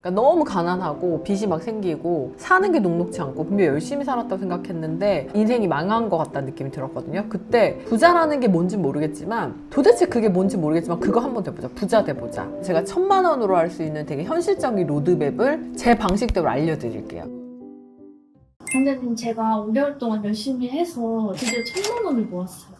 그러니까 너무 가난하고 빚이 막 생기고 사는 게 녹록지 않고 분명 열심히 살았다고 생각했는데 인생이 망한 것 같다는 느낌이 들었거든요. 그때 부자라는 게 뭔지 모르겠지만 도대체 그게 뭔지 모르겠지만 그거 한번 돼보자. 부자 돼보자. 제가 1000만 원으로 할 수 있는 되게 현실적인 로드맵을 제 방식대로 알려드릴게요. 근데 제가 5개월 동안 열심히 해서 드디어 1000만 원을 모았어요.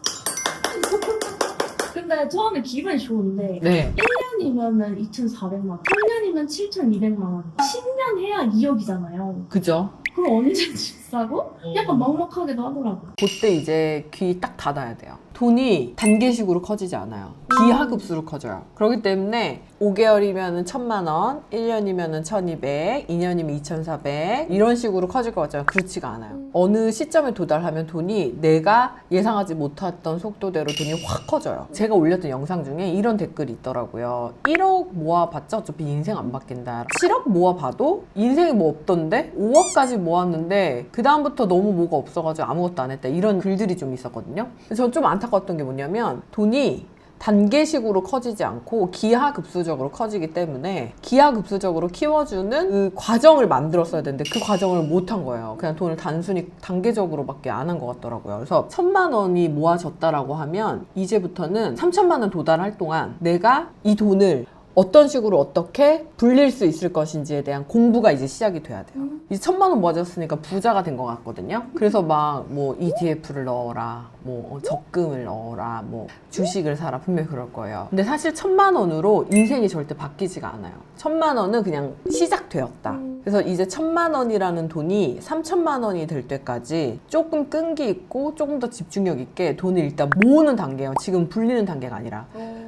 근데 처음에 기분이 좋은데 네. 1년이면 2,400만 원, 3년이면 7,200만 원, 10년 해야 2억이잖아요. 그죠? 그럼 언제든지 비싸고 약간 먹먹하기도 하더라고요. 그때 이제 귀 딱 닫아야 돼요. 돈이 단계식으로 커지지 않아요. 기하급수로 커져요. 그렇기 때문에 5개월이면 1000만 원, 1년이면 1200, 2년이면 2400 이런 식으로 커질 것 같잖아요. 그렇지가 않아요. 어느 시점에 도달하면 돈이 내가 예상하지 못했던 속도대로 돈이 확 커져요. 제가 올렸던 영상 중에 이런 댓글이 있더라고요. 1억 모아봤자 어차피 인생 안 바뀐다. 7억 모아봐도 인생이 뭐 없던데? 5억까지 모았는데 그 다음부터 너무 뭐가 없어가지고 아무것도 안 했다. 이런 글들이 좀 있었거든요. 저는 좀 안타까웠던 게 뭐냐면 돈이 단계식으로 커지지 않고 기하급수적으로 커지기 때문에 기하급수적으로 키워주는 그 과정을 만들었어야 되는데 그 과정을 못한 거예요. 그냥 돈을 단순히 단계적으로밖에 안 한 것 같더라고요. 그래서 1000만 원이 모아졌다라고 하면 이제부터는 3000만 원 도달할 동안 내가 이 돈을 어떤 식으로 어떻게 불릴 수 있을 것인지에 대한 공부가 이제 시작이 돼야 돼요. 이제 1000만 원 모아졌으니까 부자가 된 것 같거든요. 그래서 막 뭐 ETF를 넣어라, 뭐 적금을 넣어라, 뭐 주식을 사라 분명히 그럴 거예요. 근데 사실 1000만 원으로 인생이 절대 바뀌지가 않아요. 1000만 원은 그냥 시작되었다. 그래서 이제 1000만 원이라는 돈이 3000만 원이 될 때까지 조금 끈기 있고 조금 더 집중력 있게 돈을 일단 모으는 단계예요. 지금 불리는 단계가 아니라.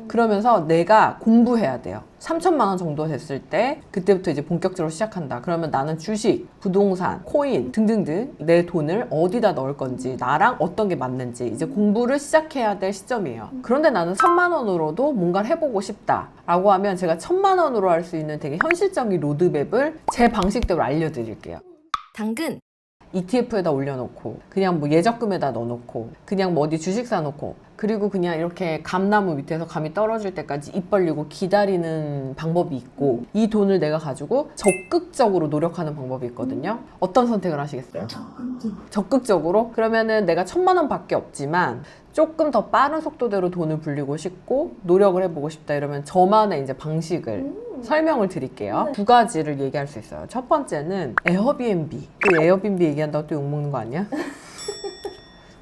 그러면서 내가 공부해야 돼요. 3000만 원 정도 됐을 때 그때부터 이제 본격적으로 시작한다. 그러면 나는 주식, 부동산, 코인 등등등 내 돈을 어디다 넣을 건지 나랑 어떤 게 맞는지 이제 공부를 시작해야 될 시점이에요. 그런데 나는 1000만 원으로도 뭔가를 해보고 싶다 라고 하면 제가 1000만 원으로 할 수 있는 되게 현실적인 로드맵을 제 방식대로 알려드릴게요. 당근 ETF에다 올려놓고 그냥 뭐 예적금에다 넣어놓고 그냥 뭐 어디 주식 사놓고 그리고 그냥 이렇게 감나무 밑에서 감이 떨어질 때까지 입 벌리고 기다리는 방법이 있고 이 돈을 내가 가지고 적극적으로 노력하는 방법이 있거든요. 어떤 선택을 하시겠어요? 적극적으로? 그러면은 내가 1000만 원 밖에 없지만 조금 더 빠른 속도대로 돈을 불리고 싶고 노력을 해보고 싶다 이러면 저만의 이제 방식을 설명을 드릴게요. 두 가지를 얘기할 수 있어요. 첫 번째는 에어비앤비. 또 에어비앤비 얘기한다고 또 욕먹는 거 아니야?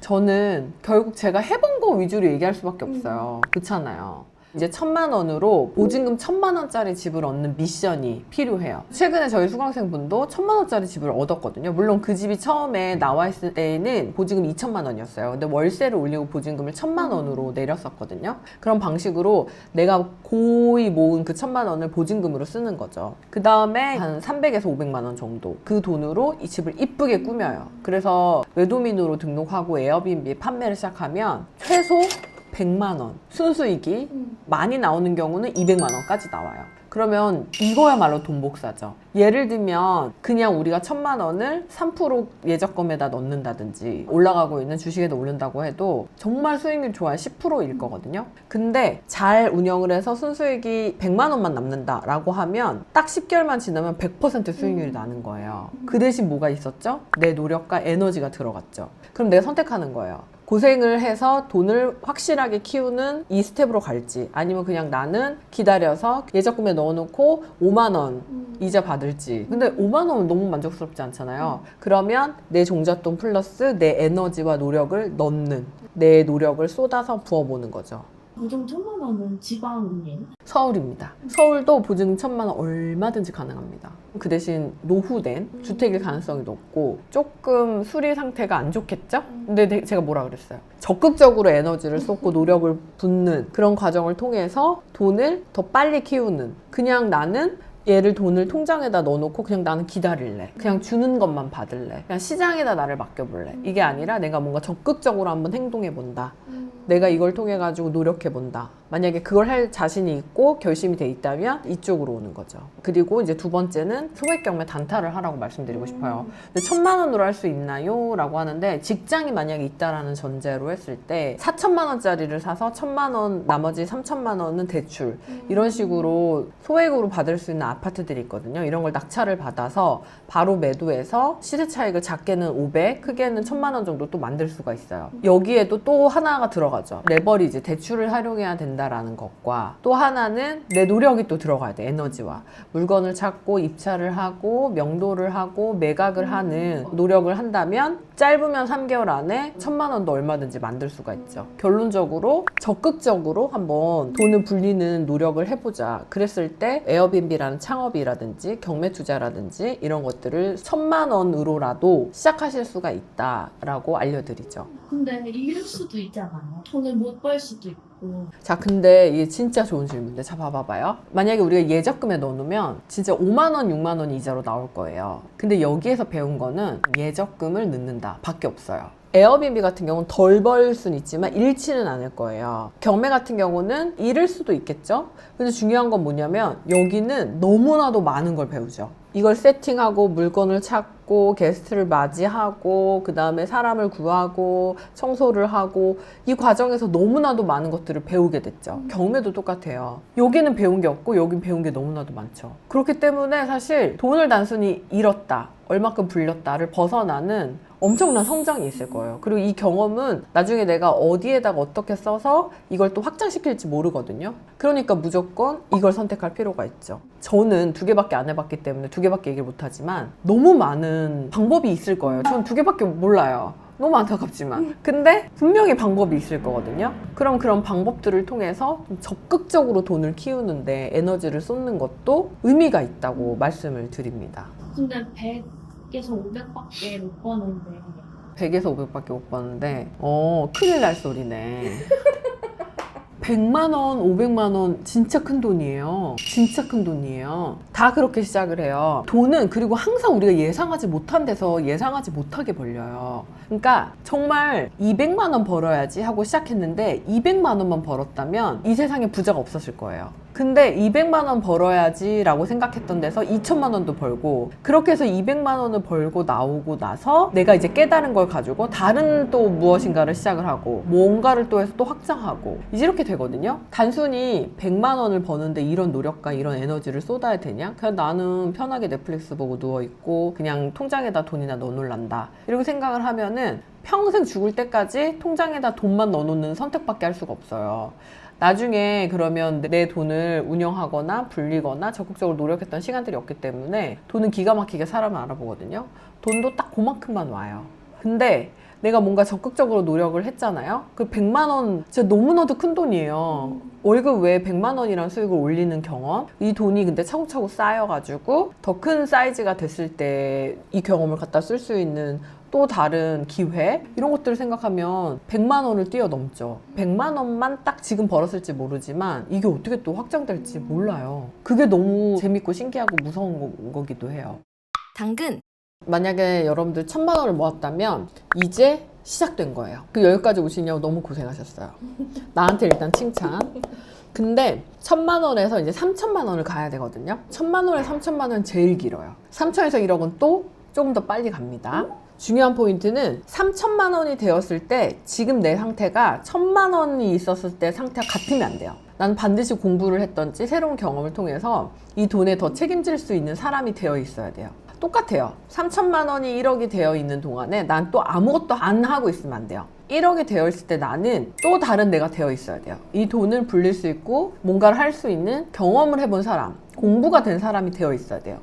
저는 결국 제가 해본 거 위주로 얘기할 수밖에 없어요. 그렇잖아요. 이제 1000만 원으로 보증금 1000만 원짜리 집을 얻는 미션이 필요해요. 최근에 저희 수강생분도 1000만 원짜리 집을 얻었거든요. 물론 그 집이 처음에 나와 있을 때에는 보증금 2000만 원이었어요. 근데 월세를 올리고 보증금을 1000만 원으로 내렸었거든요. 그런 방식으로 내가 고이 모은 그 1000만 원을 보증금으로 쓰는 거죠. 그 다음에 한 300에서 500만 원 정도 그 돈으로 이 집을 이쁘게 꾸며요. 그래서 외도민으로 등록하고 에어비앤비 판매를 시작하면 최소 100만 원 순수익이 많이 나오는 경우는 200만 원까지 나와요. 그러면 이거야말로 돈 복사죠. 예를 들면 그냥 우리가 1000만 원을 3% 예적금에다 넣는다든지 올라가고 있는 주식에다 올린다고 해도 정말 수익률이 좋아야 10%일 거거든요. 근데 잘 운영을 해서 순수익이 100만 원만 남는다라고 하면 딱 10개월만 지나면 100% 수익률이 나는 거예요. 그 대신 뭐가 있었죠? 내 노력과 에너지가 들어갔죠. 그럼 내가 선택하는 거예요. 고생을 해서 돈을 확실하게 키우는 이 스텝으로 갈지 아니면 그냥 나는 기다려서 예적금에 넣어놓고 5만 원 이자 받을지. 근데 5만 원은 너무 만족스럽지 않잖아요. 그러면 내 종잣돈 플러스 내 에너지와 노력을 넣는 내 노력을 쏟아서 부어보는 거죠. 보증 1000만 원은 지방이에요? 서울입니다. 서울도 보증금 1000만 원 얼마든지 가능합니다. 그 대신 노후된 주택일 가능성이 높고 조금 수리 상태가 안 좋겠죠? 근데 제가 뭐라 그랬어요? 적극적으로 에너지를 쏟고 노력을 붓는 그런 과정을 통해서 돈을 더 빨리 키우는 그냥 나는 얘를 돈을 통장에다 넣어놓고 그냥 나는 기다릴래. 그냥 주는 것만 받을래. 그냥 시장에다 나를 맡겨볼래. 이게 아니라 내가 뭔가 적극적으로 한번 행동해본다. 내가 이걸 통해 가지고 노력해본다. 만약에 그걸 할 자신이 있고 결심이 돼 있다면 이쪽으로 오는 거죠. 그리고 이제 두 번째는 소액 경매 단타를 하라고 말씀드리고 싶어요. 근데 1000만 원으로 할 수 있나요? 라고 하는데 직장이 만약에 있다라는 전제로 했을 때 4000만 원짜리를 사서 1000만 원 나머지 3000만 원은 대출 이런 식으로 소액으로 받을 수 있는 아파트들이 있거든요. 이런 걸 낙찰을 받아서 바로 매도해서 시세 차익을 작게는 500, 크게는 1000만 원 정도 또 만들 수가 있어요. 여기에도 또 하나가 들어가죠. 레버리지, 대출을 활용해야 된다라는 것과 또 하나는 내 노력이 또 들어가야 돼. 에너지와 물건을 찾고 입찰을 하고 명도를 하고 매각을 하는 노력을 한다면 짧으면 3개월 안에 1000만 원도 얼마든지 만들 수가 있죠. 결론적으로 적극적으로 한번 돈을 불리는 노력을 해보자. 그랬을 때 에어비앤비라는 창업이라든지 경매 투자라든지 이런 것들을 1000만 원으로라도 시작하실 수가 있다라고 알려드리죠. 근데 잃을 수도 있잖아요. 돈을 못 벌 수도 있고. 자, 근데 이게 진짜 좋은 질문인데, 자, 봐봐요. 만약에 우리가 예적금에 넣어놓으면 진짜 5만 원, 6만 원 이자로 나올 거예요. 근데 여기에서 배운 거는 예적금을 넣는다 밖에 없어요. 에어비앤비 같은 경우는 덜 벌 수는 있지만 잃지는 않을 거예요. 경매 같은 경우는 잃을 수도 있겠죠. 근데 중요한 건 뭐냐면 여기는 너무나도 많은 걸 배우죠. 이걸 세팅하고 물건을 찾고 게스트를 맞이하고 그 다음에 사람을 구하고 청소를 하고 이 과정에서 너무나도 많은 것들을 배우게 됐죠. 경매도 똑같아요. 여기는 배운 게 없고 여긴 배운 게 너무나도 많죠. 그렇기 때문에 사실 돈을 단순히 잃었다, 얼마큼 불렸다를 벗어나는 엄청난 성장이 있을 거예요. 그리고 이 경험은 나중에 내가 어디에다가 어떻게 써서 이걸 또 확장시킬지 모르거든요. 그러니까 무조건 이걸 선택할 필요가 있죠. 저는 2개밖에 안 해봤기 때문에 2개밖에 얘기를 못하지만 너무 많은 방법이 있을 거예요. 저는 2개밖에 몰라요. 너무 안타깝지만. 근데 분명히 방법이 있을 거거든요. 그럼 그런 방법들을 통해서 좀 적극적으로 돈을 키우는데 에너지를 쏟는 것도 의미가 있다고 말씀을 드립니다. 근데 100에서 500밖에 못 버는데 100에서 500밖에 못 버는데 큰일 날 소리네. 100만 원, 500만 원 진짜 큰 돈이에요. 진짜 큰 돈이에요. 다 그렇게 시작을 해요. 돈은 그리고 항상 우리가 예상하지 못한 데서 예상하지 못하게 벌려요. 그러니까 정말 200만 원 벌어야지 하고 시작했는데 200만 원만 벌었다면 이 세상에 부자가 없었을 거예요. 근데 200만 원 벌어야지 라고 생각했던 데서 2천만 원도 벌고 그렇게 해서 200만 원을 벌고 나오고 나서 내가 이제 깨달은 걸 가지고 다른 또 무엇인가를 시작을 하고 뭔가를 또 해서 또 확장하고 이제 이렇게 되거든요. 단순히 100만 원을 버는데 이런 노력과 이런 에너지를 쏟아야 되냐? 그냥 나는 편하게 넷플릭스 보고 누워있고 그냥 통장에다 돈이나 넣어놓을란다 이렇게 생각을 하면은 평생 죽을 때까지 통장에다 돈만 넣어놓는 선택밖에 할 수가 없어요. 나중에 그러면 내 돈을 운영하거나 불리거나 적극적으로 노력했던 시간들이 없기 때문에 돈은 기가 막히게 사람을 알아보거든요. 돈도 딱 그만큼만 와요. 근데 내가 뭔가 적극적으로 노력을 했잖아요. 그 100만 원 진짜 너무나도 큰 돈이에요. 월급 외에 100만 원이라는 수익을 올리는 경험. 이 돈이 근데 차곡차곡 쌓여가지고 더 큰 사이즈가 됐을 때 이 경험을 갖다 쓸 수 있는 또 다른 기회 이런 것들을 생각하면 100만 원을 뛰어넘죠. 100만 원만 딱 지금 벌었을지 모르지만 이게 어떻게 또 확장될지 몰라요. 그게 너무 재밌고 신기하고 무서운 거기도 해요. 당근 만약에 여러분들 1000만 원을 모았다면 이제 시작된 거예요. 여기까지 오시냐고 너무 고생하셨어요. 나한테 일단 칭찬. 근데 1000만 원에서 이제 3000만 원을 가야 되거든요. 1000만 원에서 3000만 원은 제일 길어요. 3000에서 1억은 또 조금 더 빨리 갑니다. 중요한 포인트는 3천만 원이 되었을 때 지금 내 상태가 1000만 원이 있었을 때 상태가 같으면 안 돼요. 난 반드시 공부를 했던지 새로운 경험을 통해서 이 돈에 더 책임질 수 있는 사람이 되어 있어야 돼요. 똑같아요. 3천만 원이 1억이 되어 있는 동안에 난 또 아무것도 안 하고 있으면 안 돼요. 1억이 되어 있을 때 나는 또 다른 내가 되어 있어야 돼요. 이 돈을 불릴 수 있고 뭔가를 할 수 있는 경험을 해본 사람, 공부가 된 사람이 되어 있어야 돼요.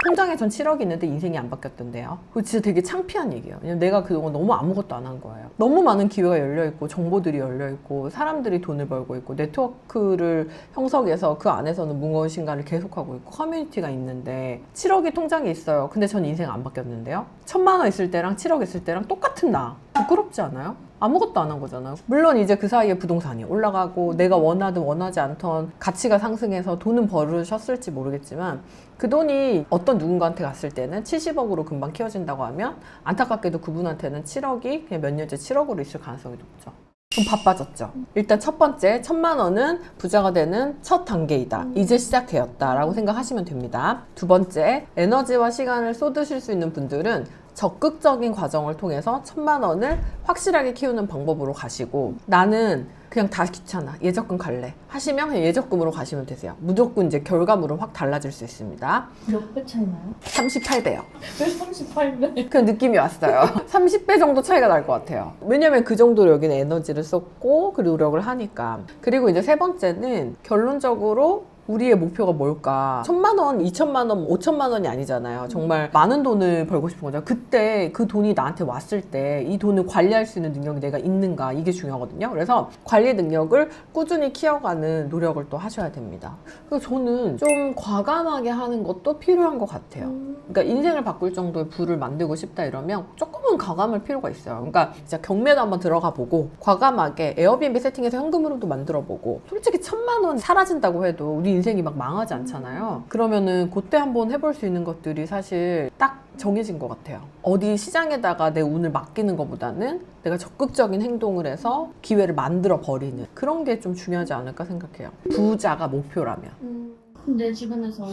통장에 전 7억이 있는데 인생이 안 바뀌었던데요. 그거 진짜 되게 창피한 얘기예요. 왜냐면 내가 그동안 너무 아무것도 안 한 거예요. 너무 많은 기회가 열려있고 정보들이 열려있고 사람들이 돈을 벌고 있고 네트워크를 형성해서 그 안에서는 무엇인가를 계속하고 있고 커뮤니티가 있는데 7억이 통장에 있어요. 근데 전 인생 안 바뀌었는데요. 1000만 원 있을 때랑 7억 있을 때랑 똑같은 나. 부끄럽지 않아요? 아무것도 안 한 거잖아요. 물론 이제 그 사이에 부동산이 올라가고 내가 원하든 원하지 않던 가치가 상승해서 돈은 벌으셨을지 모르겠지만 그 돈이 어떤 누군가한테 갔을 때는 70억으로 금방 키워진다고 하면 안타깝게도 그분한테는 7억이 그냥 몇 년째 7억으로 있을 가능성이 높죠. 좀 바빠졌죠. 일단 첫 번째 1000만 원은 부자가 되는 첫 단계이다. 이제 시작되었다 라고 생각하시면 됩니다. 두 번째, 에너지와 시간을 쏟으실 수 있는 분들은 적극적인 과정을 통해서 1,000만 원을 확실하게 키우는 방법으로 가시고, 나는 그냥 다 귀찮아, 예적금 갈래 하시면 그냥 예적금으로 가시면 되세요. 무조건 이제 결과물은 확 달라질 수 있습니다. 몇 배 차이 나요? 38배요. 왜 38배? 그 느낌이 왔어요. 30배 정도 차이가 날 것 같아요. 왜냐면 그 정도로 여기는 에너지를 썼고 그 노력을 하니까. 그리고 이제 세 번째는 결론적으로 우리의 목표가 뭘까? 1,000만 원, 2,000만 원, 5,000만 원이 아니잖아요. 정말 많은 돈을 벌고 싶은 거죠. 그때 그 돈이 나한테 왔을 때 이 돈을 관리할 수 있는 능력이 내가 있는가? 이게 중요하거든요. 그래서 관리 능력을 꾸준히 키워가는 노력을 또 하셔야 됩니다. 그래서 저는 좀 과감하게 하는 것도 필요한 것 같아요. 그러니까 인생을 바꿀 정도의 부를 만들고 싶다 이러면 조금은 과감할 필요가 있어요. 그러니까 진짜 경매도 한번 들어가 보고 과감하게 에어비앤비 세팅해서 현금으로도 만들어 보고, 솔직히 1,000만 원 사라진다고 해도 우리 인생이 막 망하지 않잖아요. 그러면은 그때 한번 해볼 수 있는 것들이 사실 딱 정해진 것 같아요. 어디 시장에다가 내 운을 맡기는 것보다는 내가 적극적인 행동을 해서 기회를 만들어 버리는 그런 게 좀 중요하지 않을까 생각해요. 부자가 목표라면. 근데 주변에서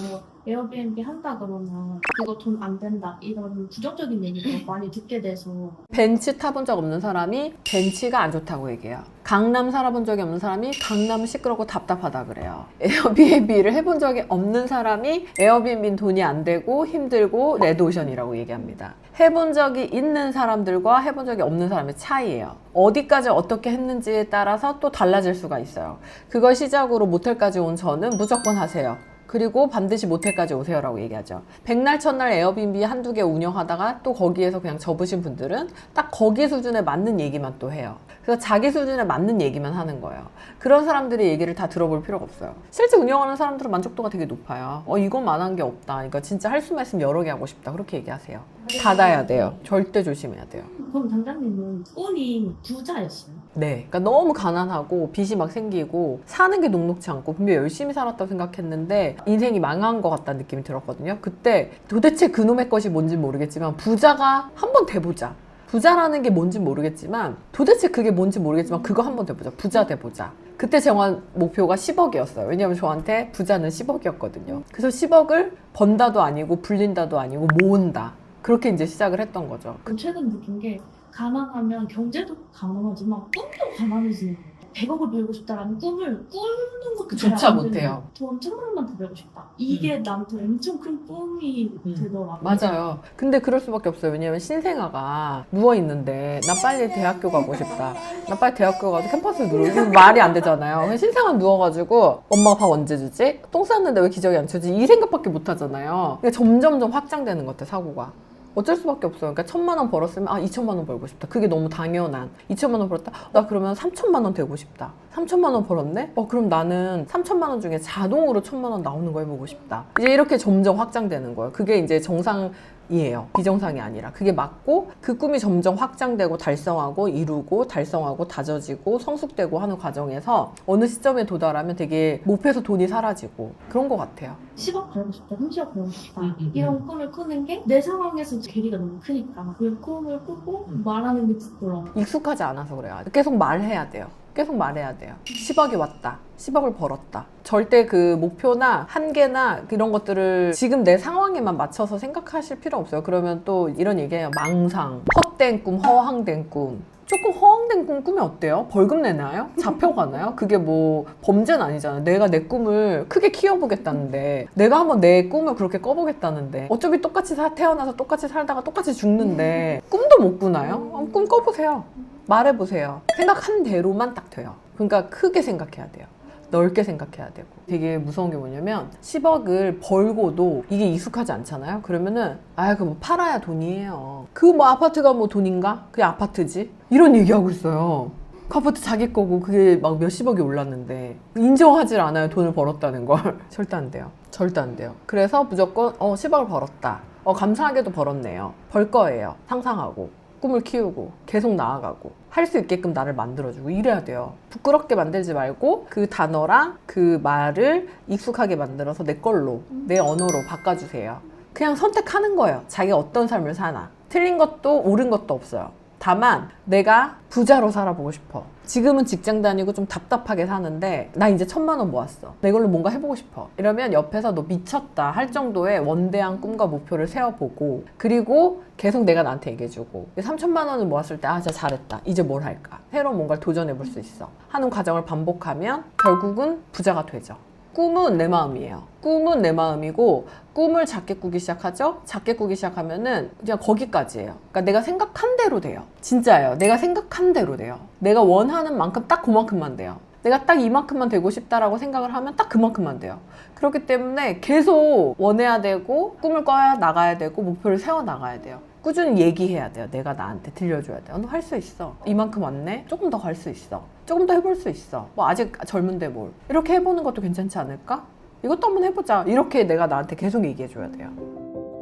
에어비앤비 한다 그러면 그거 돈 안 된다 이런 부정적인 얘기도 많이 듣게 돼서. 벤츠 타본 적 없는 사람이 벤츠가 안 좋다고 얘기해요. 강남 살아본 적이 없는 사람이 강남은 시끄럽고 답답하다 그래요. 에어비앤비를 해본 적이 없는 사람이 에어비앤비는 돈이 안 되고 힘들고 레드오션이라고 얘기합니다. 해본 적이 있는 사람들과 해본 적이 없는 사람의 차이예요. 어디까지 어떻게 했는지에 따라서 또 달라질 수가 있어요. 그걸 시작으로 모텔까지 온 저는 무조건 하세요. 그리고 반드시 모텔까지 오세요라고 얘기하죠. 백날 첫날 에어비앤비 한두 개 운영하다가 또 거기에서 그냥 접으신 분들은 딱 거기 수준에 맞는 얘기만 또 해요. 그래서 자기 수준에 맞는 얘기만 하는 거예요. 그런 사람들의 얘기를 다 들어볼 필요가 없어요. 실제 운영하는 사람들은 만족도가 되게 높아요. 이것만한 게 없다. 그러니까 진짜 할 수만 있으면 여러 개 하고 싶다. 그렇게 얘기하세요. 닫아야 돼요. 절대 조심해야 돼요. 그럼 당장님은 꿈이 부자였어요? 네, 그러니까 너무 가난하고 빚이 막 생기고 사는 게 녹록지 않고 분명히 열심히 살았다고 생각했는데 인생이 망한 것 같다는 느낌이 들었거든요. 그때 도대체 그놈의 것이 뭔지 모르겠지만 부자가 한번 돼보자. 부자라는 게 뭔지 모르겠지만 도대체 그게 뭔지 모르겠지만 그거 한번 돼보자. 부자 돼보자. 그때 정한 목표가 10억이었어요. 왜냐하면 저한테 부자는 10억이었거든요. 그래서 10억을 번다도 아니고 불린다도 아니고 모은다. 그렇게 이제 시작을 했던 거죠. 최근 느낀 게 가난하면 경제도 가난하지만 꿈도 가난해지는 거예요. 100억을 벌고 싶다라는 꿈을 꾸는 것도 조차 잘안 못해요. 돈 1,000만 원만 더 벌고 싶다. 이게 나한테 엄청 큰 꿈이 되더라고요. 맞아요. 근데 그럴 수밖에 없어요. 왜냐면 신생아가 누워있는데 나 빨리 대학교 가고 싶다. 나 빨리 대학교 가서 캠퍼스에 누워. 말이 안 되잖아요. 신생아 누워가지고 엄마가 밥 언제 주지? 똥 쌌는데 왜 기저귀 안 쳐지? 이 생각밖에 못 하잖아요. 그러니까 점점점 확장되는 것 같아, 사고가. 어쩔 수밖에 없어요. 그러니까 1,000만 원 벌었으면 2,000만 원 벌고 싶다. 그게 너무 당연한. 2,000만 원 벌었다. 나 그러면 3,000만 원 되고 싶다. 3,000만 원 벌었네? 그럼 나는 3,000만 원 중에 자동으로 1,000만 원 나오는 거 해보고 싶다. 이제 이렇게 점점 확장되는 거예요. 그게 이제 정상이에요. 비정상이 아니라. 그게 맞고 그 꿈이 점점 확장되고 달성하고 이루고 달성하고 다져지고 성숙되고 하는 과정에서 어느 시점에 도달하면 되게 목표에서 돈이 사라지고 그런 것 같아요. 10억 벌고 싶다, 30억 벌고 싶다 이런 꿈을 꾸는 게 내 상황에서 괴리가 너무 크니까 그 꿈을 꾸고 말하는 게 부끄러워. 익숙하지 않아서 그래요. 계속 말해야 돼요. 계속 말해야 돼요. 10억이 왔다. 10억을 벌었다. 절대 그 목표나 한계나 이런 것들을 지금 내 상황에만 맞춰서 생각하실 필요 없어요. 그러면 또 이런 얘기해요. 망상, 헛된 꿈, 허황된 꿈. 조금 허황된 꿈 꾸면 어때요? 벌금 내나요? 잡혀가나요? 그게 뭐 범죄는 아니잖아요. 내가 내 꿈을 크게 키워보겠다는데, 내가 한번 내 꿈을 그렇게 꿔보겠다는데, 어차피 똑같이 태어나서 똑같이 살다가 똑같이 죽는데 꿈도 못 꾸나요? 꿈 꿔보세요. 말해보세요. 생각한 대로만 딱 돼요. 그러니까 크게 생각해야 돼요. 넓게 생각해야 되고. 되게 무서운 게 뭐냐면 10억을 벌고도 이게 익숙하지 않잖아요. 그러면은 그 뭐 팔아야 돈이에요. 그 뭐 아파트가 뭐 돈인가? 그게 아파트지? 이런 얘기하고 있어요. 그 아파트 자기 거고 그게 막 몇십억이 올랐는데 인정하질 않아요. 돈을 벌었다는 걸. 절대 안 돼요. 절대 안 돼요. 그래서 무조건 10억을 벌었다. 감사하게도 벌었네요. 벌 거예요. 상상하고 꿈을 키우고 계속 나아가고 할 수 있게끔 나를 만들어주고 이래야 돼요. 부끄럽게 만들지 말고 그 단어랑 그 말을 익숙하게 만들어서 내 걸로, 내 언어로 바꿔주세요. 그냥 선택하는 거예요. 자기가 어떤 삶을 사나. 틀린 것도 옳은 것도 없어요. 다만 내가 부자로 살아보고 싶어. 지금은 직장 다니고 좀 답답하게 사는데 나 이제 1,000만 원 모았어. 나 이걸로 뭔가 해보고 싶어. 이러면 옆에서 너 미쳤다 할 정도의 원대한 꿈과 목표를 세워보고, 그리고 계속 내가 나한테 얘기해주고, 3,000만 원을 모았을 때 진짜 잘했다. 이제 뭘 할까? 새로운 뭔가를 도전해볼 수 있어. 하는 과정을 반복하면 결국은 부자가 되죠. 꿈은 내 마음이에요. 꿈은 내 마음이고, 꿈을 작게 꾸기 시작하죠? 작게 꾸기 시작하면은 그냥 거기까지예요. 그러니까 내가 생각한 대로 돼요. 진짜예요. 내가 생각한 대로 돼요. 내가 원하는 만큼 딱 그만큼만 돼요. 내가 딱 이만큼만 되고 싶다라고 생각을 하면 딱 그만큼만 돼요. 그렇기 때문에 계속 원해야 되고, 꿈을 꿔야 나가야 되고, 목표를 세워 나가야 돼요. 꾸준히 얘기해야 돼요. 내가 나한테 들려줘야 돼요. 너 할 수 있어. 이만큼 왔네? 조금 더 갈 수 있어. 조금 더 해볼 수 있어. 뭐 아직 젊은데 뭘. 이렇게 해보는 것도 괜찮지 않을까? 이것도 한번 해보자. 이렇게 내가 나한테 계속 얘기해줘야 돼요.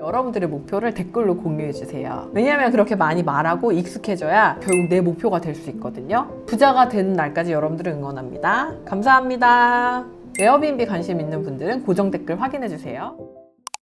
여러분들의 목표를 댓글로 공유해주세요. 왜냐하면 그렇게 많이 말하고 익숙해져야 결국 내 목표가 될 수 있거든요. 부자가 되는 날까지 여러분들을 응원합니다. 감사합니다. 에어비앤비 관심 있는 분들은 고정 댓글 확인해주세요.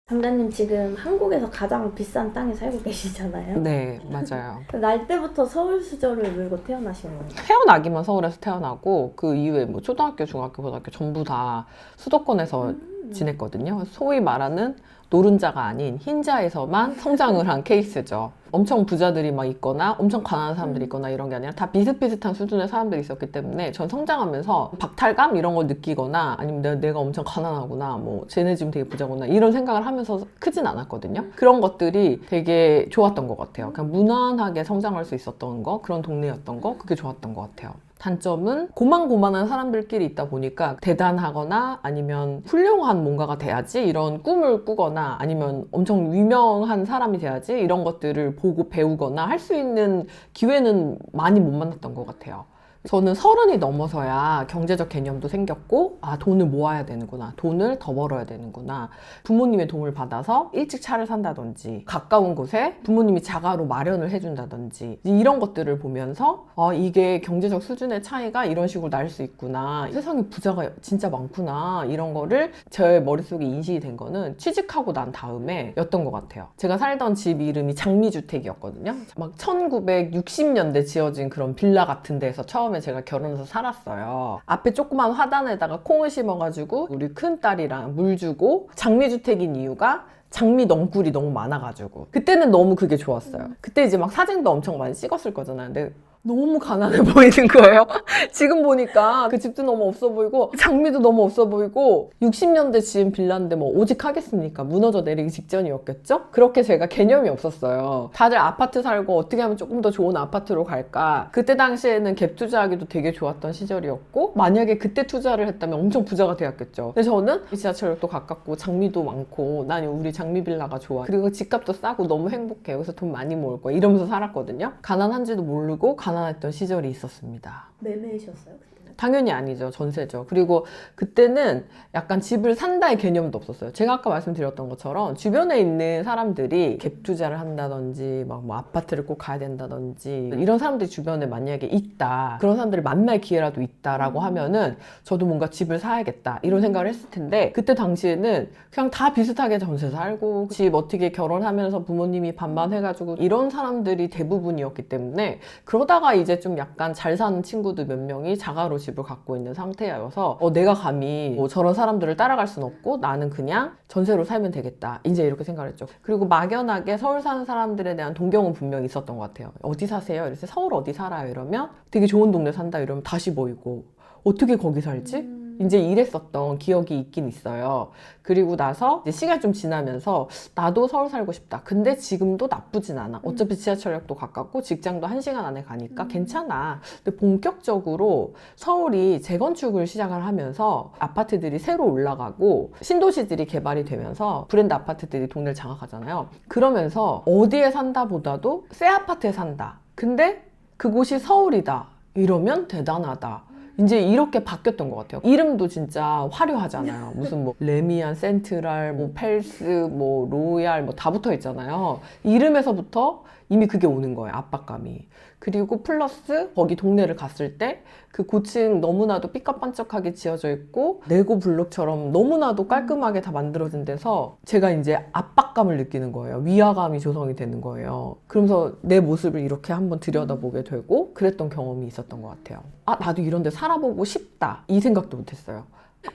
담당님 지금 한국에서 가장 비싼 땅에 살고 계시잖아요. 네, 맞아요. 날 때부터 서울 수저를 물고 태어나신 건가요? 태어나기만 서울에서 태어나고 그 이후에 뭐 초등학교, 중학교, 고등학교 전부 다 수도권에서 지냈거든요. 소위 말하는 노른자가 아닌 흰자에서만 성장을 한 케이스죠. 엄청 부자들이 막 있거나 엄청 가난한 사람들이 있거나 이런 게 아니라 다 비슷비슷한 수준의 사람들이 있었기 때문에 전 성장하면서 박탈감 이런 걸 느끼거나 아니면 내가 엄청 가난하구나, 뭐 쟤네 지금 되게 부자구나 이런 생각을 하면서 크진 않았거든요. 그런 것들이 되게 좋았던 것 같아요. 그냥 무난하게 성장할 수 있었던 거, 그런 동네였던 거, 그게 좋았던 것 같아요. 단점은 고만고만한 사람들끼리 있다 보니까 대단하거나 아니면 훌륭한 뭔가가 돼야지, 이런 꿈을 꾸거나 아니면 엄청 유명한 사람이 돼야지 이런 것들을 보고 배우거나 할 수 있는 기회는 많이 못 만났던 것 같아요. 저는 30이 넘어서야 경제적 개념도 생겼고, 돈을 모아야 되는구나, 돈을 더 벌어야 되는구나, 부모님의 도움을 받아서 일찍 차를 산다든지 가까운 곳에 부모님이 자가로 마련을 해준다든지 이런 것들을 보면서 이게 경제적 수준의 차이가 이런 식으로 날 수 있구나, 세상에 부자가 진짜 많구나, 이런 거를 제 머릿속에 인식이 된 거는 취직하고 난 다음에 였던 것 같아요. 제가 살던 집 이름이 장미주택이었거든요. 막 1960년대 지어진 그런 빌라 같은 데서 처음에 제가 결혼해서 살았어요. 앞에 조그만 화단에다가 콩을 심어가지고 우리 큰딸이랑 물 주고, 장미주택인 이유가 장미 넝굴이 너무 많아가지고 그때는 너무 그게 좋았어요. 그때 이제 막 사진도 엄청 많이 찍었을 거잖아요. 근데 너무 가난해 보이는 거예요. 지금 보니까 그 집도 너무 없어 보이고 장미도 너무 없어 보이고, 60년대 지은 빌라인데 뭐 오직 하겠습니까? 무너져 내리기 직전이었겠죠? 그렇게 제가 개념이 없었어요. 다들 아파트 살고 어떻게 하면 조금 더 좋은 아파트로 갈까? 그때 당시에는 갭 투자하기도 되게 좋았던 시절이었고, 만약에 그때 투자를 했다면 엄청 부자가 되었겠죠. 근데 저는 지하철역도 가깝고 장미도 많고 난 우리 장미 빌라가 좋아, 그리고 집값도 싸고 너무 행복해, 여기서 돈 많이 모을 거야 이러면서 살았거든요. 가난한지도 모르고 가난했던 시절이 있었습니다. 매매이셨어요 그때? 당연히 아니죠. 전세죠. 그리고 그때는 약간 집을 산다의 개념도 없었어요. 제가 아까 말씀드렸던 것처럼 주변에 있는 사람들이 갭 투자를 한다든지 막 뭐 아파트를 꼭 가야 된다든지 이런 사람들이 주변에 만약에 있다, 그런 사람들을 만날 기회라도 있다라고 하면은 저도 뭔가 집을 사야겠다 이런 생각을 했을 텐데, 그때 당시에는 그냥 다 비슷하게 전세 살고 집 어떻게 결혼하면서 부모님이 반반 해가지고 이런 사람들이 대부분이었기 때문에, 그러다가 이제 좀 약간 잘 사는 친구들 몇 명이 자가로 집을 갖고 있는 상태여서 내가 감히 뭐 저런 사람들을 따라갈 순 없고 나는 그냥 전세로 살면 되겠다, 이제 이렇게 생각을 했죠. 그리고 막연하게 서울 사는 사람들에 대한 동경은 분명히 있었던 것 같아요. 어디 사세요? 이래서 서울 어디 살아요? 이러면 되게 좋은 동네 산다 이러면 다시 보이고, 어떻게 거기 살지? 이제 이랬었던 기억이 있긴 있어요. 그리고 나서 이제 시간이 좀 지나면서 나도 서울 살고 싶다. 근데 지금도 나쁘진 않아. 어차피 지하철역도 가깝고 직장도 1시간 안에 가니까 괜찮아. 근데 본격적으로 서울이 재건축을 시작을 하면서 아파트들이 새로 올라가고 신도시들이 개발이 되면서 브랜드 아파트들이 동네를 장악하잖아요. 그러면서 어디에 산다 보다도 새 아파트에 산다. 근데 그곳이 서울이다. 이러면 대단하다. 이제 이렇게 바뀌었던 것 같아요. 이름도 진짜 화려하잖아요. 무슨 뭐 레미안, 센트럴, 뭐 펠스, 뭐 로얄 뭐 다 붙어 있잖아요. 이름에서부터 이미 그게 오는 거예요. 압박감이. 그리고 플러스 거기 동네를 갔을 때 그 고층 너무나도 삐까뻔쩍하게 지어져 있고 레고 블록처럼 너무나도 깔끔하게 다 만들어진 데서 제가 이제 압박감을 느끼는 거예요. 위화감이 조성이 되는 거예요. 그러면서 내 모습을 이렇게 한번 들여다보게 되고 그랬던 경험이 있었던 것 같아요. 아, 나도 이런 데 살아보고 싶다. 이 생각도 못했어요.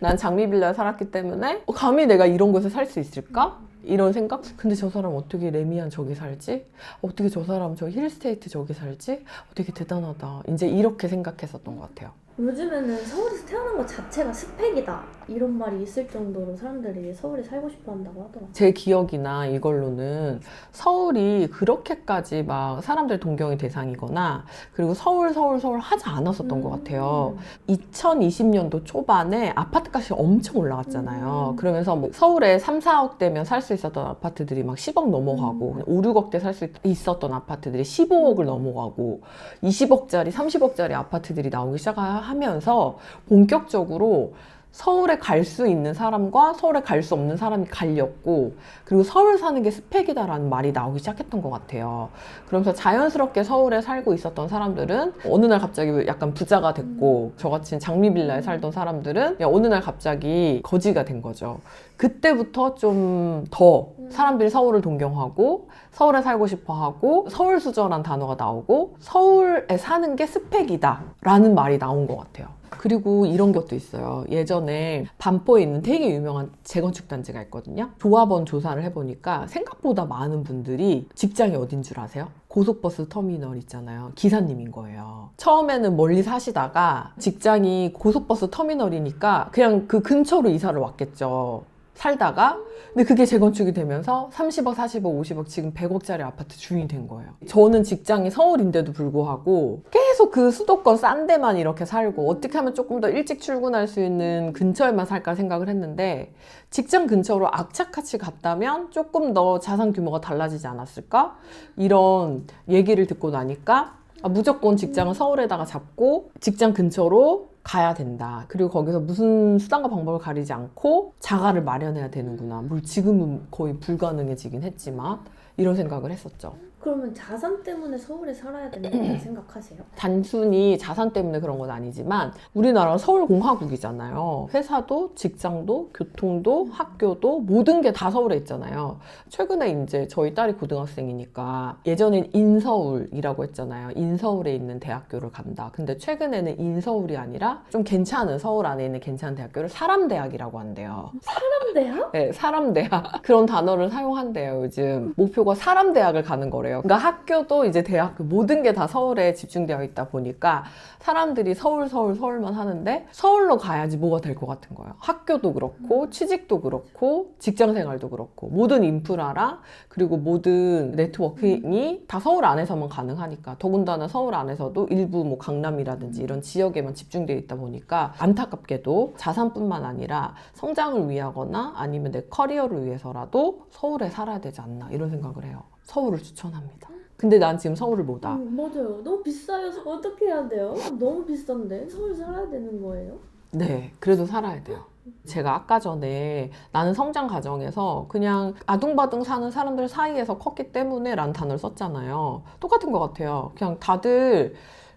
난 장미빌라에 살았기 때문에 감히 내가 이런 곳에 살 수 있을까? 이런 생각? 근데 저 사람 어떻게 레미안 저기 살지? 어떻게 저 사람 저 힐스테이트 저기 살지? 되게 대단하다. 이제 이렇게 생각했었던 것 같아요. 요즘에는 서울에서 태어난 것 자체가 스펙이다 이런 말이 있을 정도로 사람들이 서울에 살고 싶어 한다고 하더라고요. 제 기억이나 이걸로는 서울이 그렇게까지 막 사람들 동경의 대상이거나 그리고 서울 하지 않았었던 것 같아요. 2020년도 초반에 아파트 값이 엄청 올라갔잖아요. 그러면서 뭐 서울에 3, 4억 대면 살 수 있었던 아파트들이 막 10억 넘어가고 5, 6억 대 살 수 있었던 아파트들이 15억을 넘어가고 20억짜리, 30억짜리 아파트들이 나오기 시작하면서 본격적으로 서울에 갈 수 있는 사람과 서울에 갈 수 없는 사람이 갈렸고 그리고 서울 사는 게 스펙이다라는 말이 나오기 시작했던 것 같아요. 그러면서 자연스럽게 서울에 살고 있었던 사람들은 어느 날 갑자기 약간 부자가 됐고 저같이 장미빌라에 살던 사람들은 어느 날 갑자기 거지가 된 거죠. 그때부터 좀 더 사람들이 서울을 동경하고 서울에 살고 싶어 하고 서울수저란 단어가 나오고 서울에 사는 게 스펙이다 라는 말이 나온 것 같아요. 그리고 이런 것도 있어요. 예전에 반포에 있는 되게 유명한 재건축 단지가 있거든요. 조합원 조사를 해보니까 생각보다 많은 분들이 직장이 어딘 줄 아세요? 고속버스 터미널 있잖아요. 기사님인 거예요. 처음에는 멀리 사시다가 직장이 고속버스 터미널이니까 그냥 그 근처로 이사를 왔겠죠. 살다가 근데 그게 재건축이 되면서 30억, 40억, 50억 지금 100억짜리 아파트 주인이 된 거예요. 저는 직장이 서울인데도 불구하고 계속 그 수도권 싼 데만 이렇게 살고 어떻게 하면 조금 더 일찍 출근할 수 있는 근처에만 살까 생각을 했는데 직장 근처로 악착같이 갔다면 조금 더 자산 규모가 달라지지 않았을까? 이런 얘기를 듣고 나니까 무조건 직장을 서울에다가 잡고 직장 근처로 가야 된다. 그리고 거기서 무슨 수단과 방법을 가리지 않고 자가를 마련해야 되는구나. 물론 지금은 거의 불가능해지긴 했지만 이런 생각을 했었죠. 그러면 자산 때문에 서울에 살아야 된다고 생각하세요? 단순히 자산 때문에 그런 건 아니지만 우리나라는 서울공화국이잖아요. 회사도 직장도 교통도 학교도 모든 게 다 서울에 있잖아요. 최근에 이제 저희 딸이 고등학생이니까 예전엔 인서울이라고 했잖아요. 인서울에 있는 대학교를 간다. 근데 최근에는 인서울이 아니라 좀 괜찮은 서울 안에 있는 괜찮은 대학교를 사람대학이라고 한대요. 사람대학? 네, 사람대학. 그런 단어를 사용한대요, 요즘. 목표가 사람대학을 가는 거래요. 그러니까 학교도 이제 대학교 모든 게 다 서울에 집중되어 있다 보니까 사람들이 서울만 하는데 서울로 가야지 뭐가 될 것 같은 거예요. 학교도 그렇고 취직도 그렇고 직장 생활도 그렇고 모든 인프라랑 그리고 모든 네트워킹이 다 서울 안에서만 가능하니까 더군다나 서울 안에서도 일부 뭐 강남이라든지 이런 지역에만 집중되어 있다 보니까 안타깝게도 자산뿐만 아니라 성장을 위하거나 아니면 내 커리어를 위해서라도 서울에 살아야 되지 않나 이런 생각을 해요. 서울을 추천합니다. 근데 난 지금 서울을 못 와. 맞아요. 너무 비싸요. 어떻게 해야 돼요? 너무 비싼데 서울 살아야 되는 거예요? 네, 그래도 살아야 돼요. 제가 아까 전에 나는 성장 과정에서 그냥 아둥바둥 사는 사람들 사이에서 컸기 때문에 라는 단어를 썼잖아요. 똑같은 것 같아요. 그냥 다들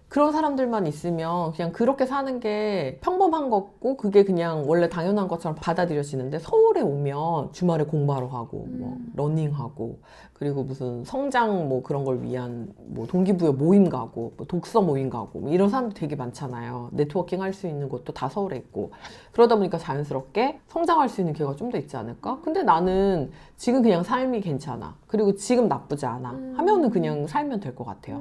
그런 사람들만 있으면 그냥 그렇게 사는 게 평범한 거고 그게 그냥 원래 당연한 것처럼 받아들여지는데 서울에 오면 주말에 공부하러 가고 뭐 러닝하고 그리고 무슨 성장 뭐 그런 걸 위한 뭐 동기부여 모임 가고 뭐 독서 모임 가고 뭐 이런 사람들 되게 많잖아요. 네트워킹 할 수 있는 곳도 다 서울에 있고 그러다 보니까 자연스럽게 성장할 수 있는 기회가 좀 더 있지 않을까? 근데 나는 지금 그냥 삶이 괜찮아. 그리고 지금 나쁘지 않아. 하면은 그냥 살면 될 것 같아요.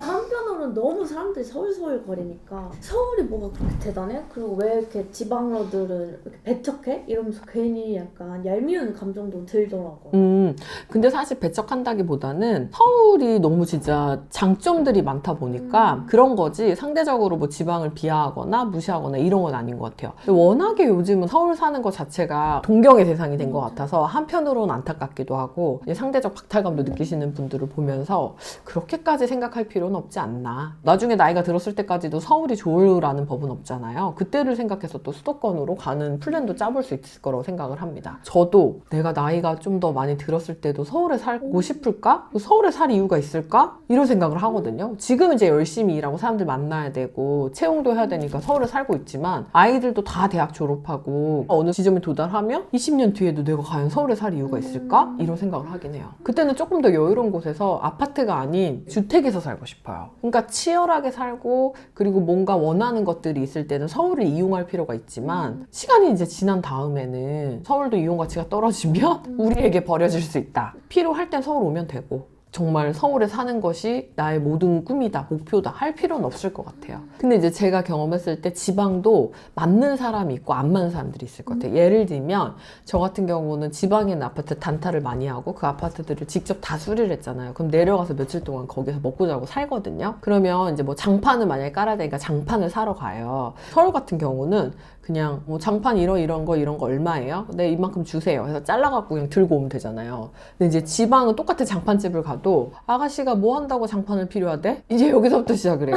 한편으로는 너무 사람들이 서울 거리니까 서울이 뭐가 그렇게 대단해? 그리고 왜 이렇게 지방러들을 이렇게 배척해? 이러면서 괜히 약간 얄미운 감정도 들더라고요. 근데 사실 배척한다기보다는 서울이 너무 진짜 장점들이 많다 보니까 그런 거지 상대적으로 뭐 지방을 비하하거나 무시하거나 이런 건 아닌 것 같아요. 근데 워낙에 요즘은 서울 사는 것 자체가 동경의 대상이 된 것 같아서 한편으로는 안타깝기도 하고 상대적 박탈감도 느끼시는 분들을 보면서 그렇게까지 생각할 필요는 없지 않나. 나중에 나이가 들었을 때까지도 서울이 좋으라는 법은 없잖아요. 그때를 생각해서 또 수도권으로 가는 플랜도 짜볼 수 있을 거라고 생각을 합니다. 저도 내가 나이가 좀 더 많이 들었을 때도 서울에 살고 싶을까? 서울에 살 이유가 있을까? 이런 생각을 하거든요. 지금 이제 열심히 일하고 사람들 만나야 되고 채용도 해야 되니까 서울에 살고 있지만 아이들도 다 대학 졸업하고 어느 지점에 도달하면 20년 뒤에도 내가 과연 서울에 살 이유가 있을까? 이런 생각을 하긴 해요. 그때는 조금 더 여유로운 곳에서 아파트가 아닌 주택에서 살고 싶어요. 그러니까 치열하게 살고 그리고 뭔가 원하는 것들이 있을 때는 서울을 이용할 필요가 있지만 시간이 이제 지난 다음에는 서울도 이용 가치가 떨어지면 우리에게 버려질 수 있다. 필요할 땐 서울 오면 되고 정말 서울에 사는 것이 나의 모든 꿈이다, 목표다 할 필요는 없을 것 같아요. 근데 이제 제가 경험했을 때 지방도 맞는 사람이 있고 안 맞는 사람들이 있을 것 같아요. 예를 들면 저 같은 경우는 지방에 있는 아파트 단타를 많이 하고 그 아파트들을 직접 다 수리를 했잖아요. 그럼 내려가서 며칠 동안 거기서 먹고 자고 살거든요. 그러면 이제 뭐 장판을 만약에 깔아야 되니까 장판을 사러 가요. 서울 같은 경우는 그냥 뭐 장판 이런 거 얼마예요? 네, 이만큼 주세요. 해서 잘라갖고 그냥 들고 오면 되잖아요. 근데 이제 지방은 똑같은 장판집을 가도 아가씨가 뭐 한다고 장판을 필요하대? 이제 여기서부터 시작을 해요.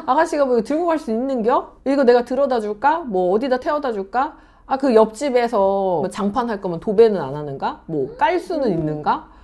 아가씨가 뭐 이거 들고 갈 수 있는겨? 이거 내가 들어다 줄까? 뭐 어디다 태워다 줄까? 아, 그 옆집에서 장판 할 거면 도배는 안 하는가? 뭐 깔 수는 있는가?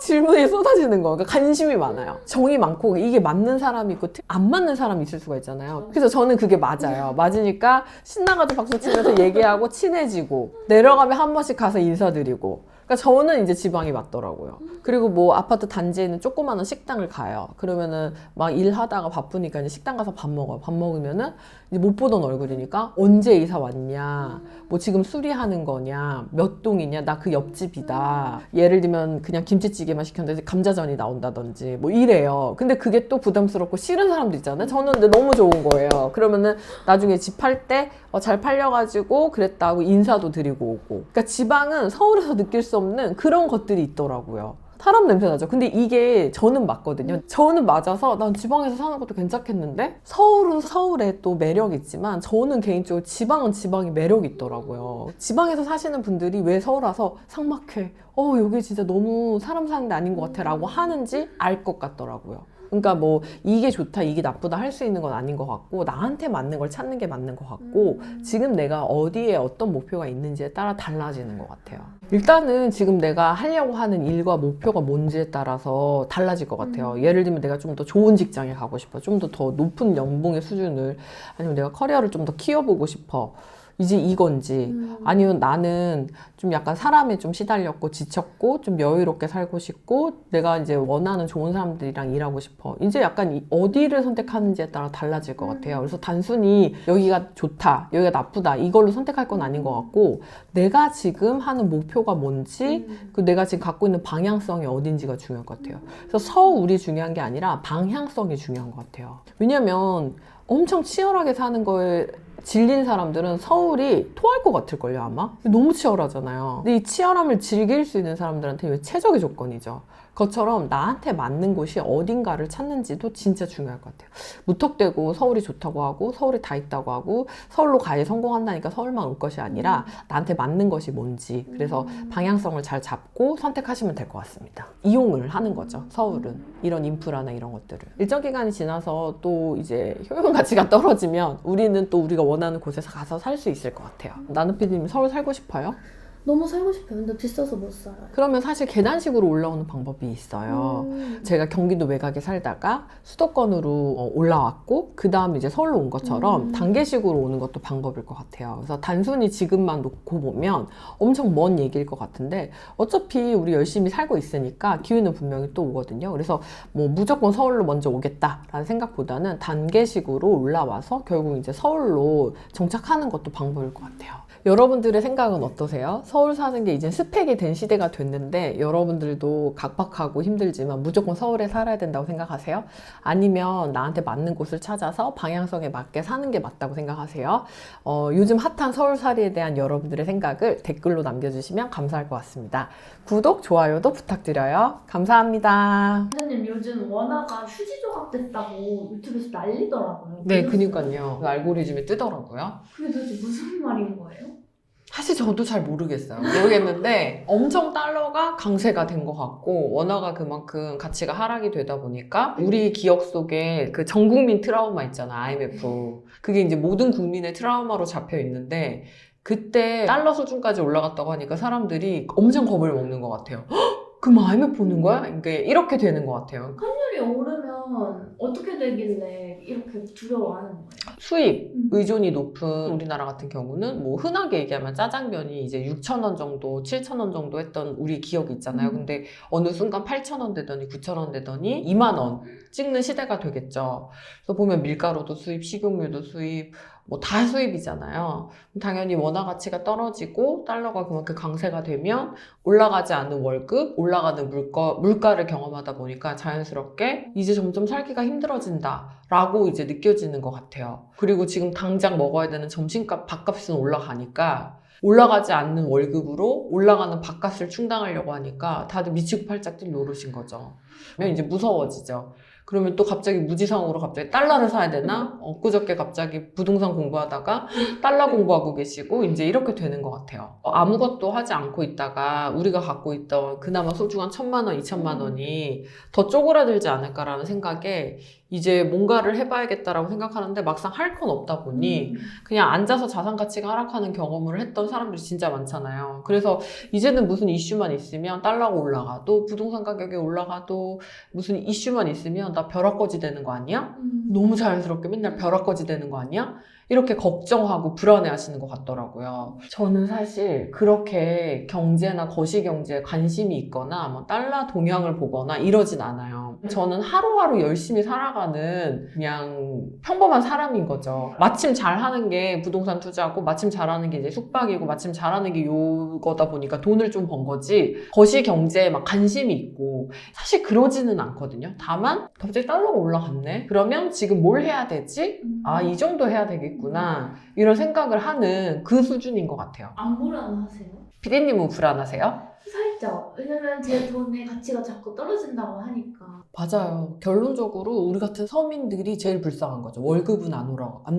질문이 쏟아지는 거. 그러니까 관심이 많아요. 정이 많고 이게 맞는 사람이 있고 안 맞는 사람이 있을 수가 있잖아요. 그래서 저는 그게 맞아요. 맞으니까 신나가지고 박수 치면서 얘기하고 친해지고 내려가면 한 번씩 가서 인사드리고. 그러니까 저는 이제 지방이 맞더라고요. 그리고 뭐 아파트 단지에 있는 조그마한 식당을 가요. 그러면은 막 일하다가 바쁘니까 이제 식당 가서 밥 먹어요. 밥 먹으면은 이제 못 보던 얼굴이니까 언제 이사 왔냐, 뭐 지금 수리하는 거냐, 몇 동이냐, 나 그 옆집이다. 예를 들면 그냥 김치찌개만 시켰는데 감자전이 나온다든지 뭐 이래요. 근데 그게 또 부담스럽고 싫은 사람도 있잖아요. 저는 근데 너무 좋은 거예요. 그러면은 나중에 집 팔 때 잘 팔려가지고 그랬다고 인사도 드리고 오고. 그러니까 지방은 서울에서 느낄 수 없는 그런 것들이 있더라고요. 사람 냄새 나죠. 근데 이게 저는 맞거든요. 저는 맞아서 난 지방에서 사는 것도 괜찮겠는데 서울은 서울에 또 매력이 있지만 저는 개인적으로 지방은 지방이 매력이 있더라고요. 지방에서 사시는 분들이 왜 서울 와서 삭막해, 여기 진짜 너무 사람 사는 데 아닌 것 같아 라고 하는지 알 것 같더라고요. 그러니까 뭐 이게 좋다 이게 나쁘다 할 수 있는 건 아닌 것 같고 나한테 맞는 걸 찾는 게 맞는 것 같고 지금 내가 어디에 어떤 목표가 있는지에 따라 달라지는 것 같아요. 일단은 지금 내가 하려고 하는 일과 목표가 뭔지에 따라서 달라질 것 같아요. 예를 들면 내가 좀 더 좋은 직장에 가고 싶어, 좀 더 높은 연봉의 수준을, 아니면 내가 커리어를 좀 더 키워보고 싶어, 이제 이건지, 아니면 나는 좀 약간 사람에 좀 시달렸고 지쳤고 좀 여유롭게 살고 싶고 내가 이제 원하는 좋은 사람들이랑 일하고 싶어, 이제 약간 어디를 선택하는지에 따라 달라질 것 같아요. 그래서 단순히 여기가 좋다 여기가 나쁘다 이걸로 선택할 건 아닌 것 같고 내가 지금 하는 목표가 뭔지 그 내가 지금 갖고 있는 방향성이 어딘지가 중요할 것 같아요. 그래서 서울이 중요한 게 아니라 방향성이 중요한 것 같아요. 왜냐면 엄청 치열하게 사는 거에 질린 사람들은 서울이 토할 것 같을걸요, 아마? 너무 치열하잖아요. 근데 이 치열함을 즐길 수 있는 사람들한테 왜 최적의 조건이죠. 그것처럼 나한테 맞는 곳이 어딘가를 찾는지도 진짜 중요할 것 같아요. 무턱대고 서울이 좋다고 하고 서울에 다 있다고 하고 서울로 가야 성공한다니까 서울만 올 것이 아니라 나한테 맞는 것이 뭔지, 그래서 방향성을 잘 잡고 선택하시면 될 것 같습니다. 이용을 하는 거죠, 서울은. 이런 인프라나 이런 것들을. 일정 기간이 지나서 또 이제 효용 가치가 떨어지면 우리는 또 우리가 원하는 곳에서 가서 살 수 있을 것 같아요. 나는 PD님 서울 살고 싶어요? 너무 살고 싶어요. 근데 비싸서 못 살아요. 그러면 사실 계단식으로 올라오는 방법이 있어요. 제가 경기도 외곽에 살다가 수도권으로 올라왔고 그 다음에 이제 서울로 온 것처럼 단계식으로 오는 것도 방법일 것 같아요. 그래서 단순히 지금만 놓고 보면 엄청 먼 얘기일 것 같은데 어차피 우리 열심히 살고 있으니까 기회는 분명히 또 오거든요. 그래서 뭐 무조건 서울로 먼저 오겠다라는 생각보다는 단계식으로 올라와서 결국 이제 서울로 정착하는 것도 방법일 것 같아요. 여러분들의 생각은 어떠세요? 서울 사는 게 이제 스펙이 된 시대가 됐는데 여러분들도 각박하고 힘들지만 무조건 서울에 살아야 된다고 생각하세요? 아니면 나한테 맞는 곳을 찾아서 방향성에 맞게 사는 게 맞다고 생각하세요? 요즘 핫한 서울살이에 대한 여러분들의 생각을 댓글로 남겨주시면 감사할 것 같습니다. 구독, 좋아요도 부탁드려요. 감사합니다. 선생님 요즘 원화가 휴지 조각 됐다고 유튜브에서 난리더라고요. 네, 보셨어요? 그니까요. 알고리즘이 뜨더라고요. 그게 도대체 무슨 말인 거예요? 사실 저도 잘 모르겠는데 엄청 달러가 강세가 된 것 같고 원화가 그만큼 가치가 하락이 되다 보니까 우리 기억 속에 그 전 국민 트라우마 있잖아, IMF. 그게 이제 모든 국민의 트라우마로 잡혀 있는데 그때 달러 수준까지 올라갔다고 하니까 사람들이 엄청 겁을 먹는 것 같아요. 헉, 그럼 IMF 오는 거야? 이렇게 되는 것 같아요. 환율이 오르면 어떻게 되길래 이렇게 두려워하는 거예요? 수입 의존이 높은 우리나라 같은 경우는 뭐 흔하게 얘기하면 짜장면이 이제 6,000원 정도, 7,000원 정도 했던 우리 기억이 있잖아요. 근데 어느 순간 8,000원 되더니 9,000원 되더니 2만 원 찍는 시대가 되겠죠. 그래서 보면 밀가루도 수입, 식용유도 수입, 뭐 다 수입이잖아요. 당연히 원화 가치가 떨어지고 달러가 그만큼 강세가 되면 올라가지 않은 월급, 올라가는 물가를 경험하다 보니까 자연스럽게 이제 점점 살기가 힘들어진다라고 이제 느껴지는 것 같아요. 그리고 지금 당장 먹어야 되는 점심값, 밥값은 올라가니까 올라가지 않는 월급으로 올라가는 밥값을 충당하려고 하니까 다들 미치고 팔짝 뛸 노릇인 거죠. 그러면 이제 무서워지죠. 그러면 또 갑자기 무지성으로 갑자기 달러를 사야 되나? 엊그저께 갑자기 부동산 공부하다가 달러 공부하고 계시고 이제 이렇게 되는 것 같아요. 아무것도 하지 않고 있다가 우리가 갖고 있던 그나마 소중한 1,000만 원, 2,000만 원이 더 쪼그라들지 않을까라는 생각에 이제 뭔가를 해봐야겠다라고 생각하는데 막상 할 건 없다 보니 그냥 앉아서 자산 가치가 하락하는 경험을 했던 사람들이 진짜 많잖아요. 그래서 이제는 무슨 이슈만 있으면 달러가 올라가도 부동산 가격이 올라가도 무슨 이슈만 있으면 나 벼락거지 되는 거 아니야? 너무 자연스럽게 맨날 벼락거지 되는 거 아니야? 이렇게 걱정하고 불안해 하시는 것 같더라고요. 저는 사실 그렇게 경제나 거시경제에 관심이 있거나 뭐 달러 동향을 보거나 이러진 않아요. 저는 하루하루 열심히 살아가는 그냥 평범한 사람인 거죠. 마침 잘하는 게 부동산 투자고 마침 잘하는 게 이제 숙박이고 마침 잘하는 게 요거다 보니까 돈을 좀 번 거지 거시경제에 막 관심이 있고 사실 그러지는 않거든요. 다만 갑자기 달러가 올라갔네? 그러면 지금 뭘 해야 되지? 아, 이 정도 해야 되겠구나. 이런 생각을 하는 그 수준인 것 같아요. 안 불안하세요? 피디님은 불안하세요? 살짝. 왜냐면 제 돈의 가치가 자꾸 떨어진다고 하니까. 맞아요. 결론적으로 우리 같은 서민들이 제일 불쌍한 거죠. 월급은 안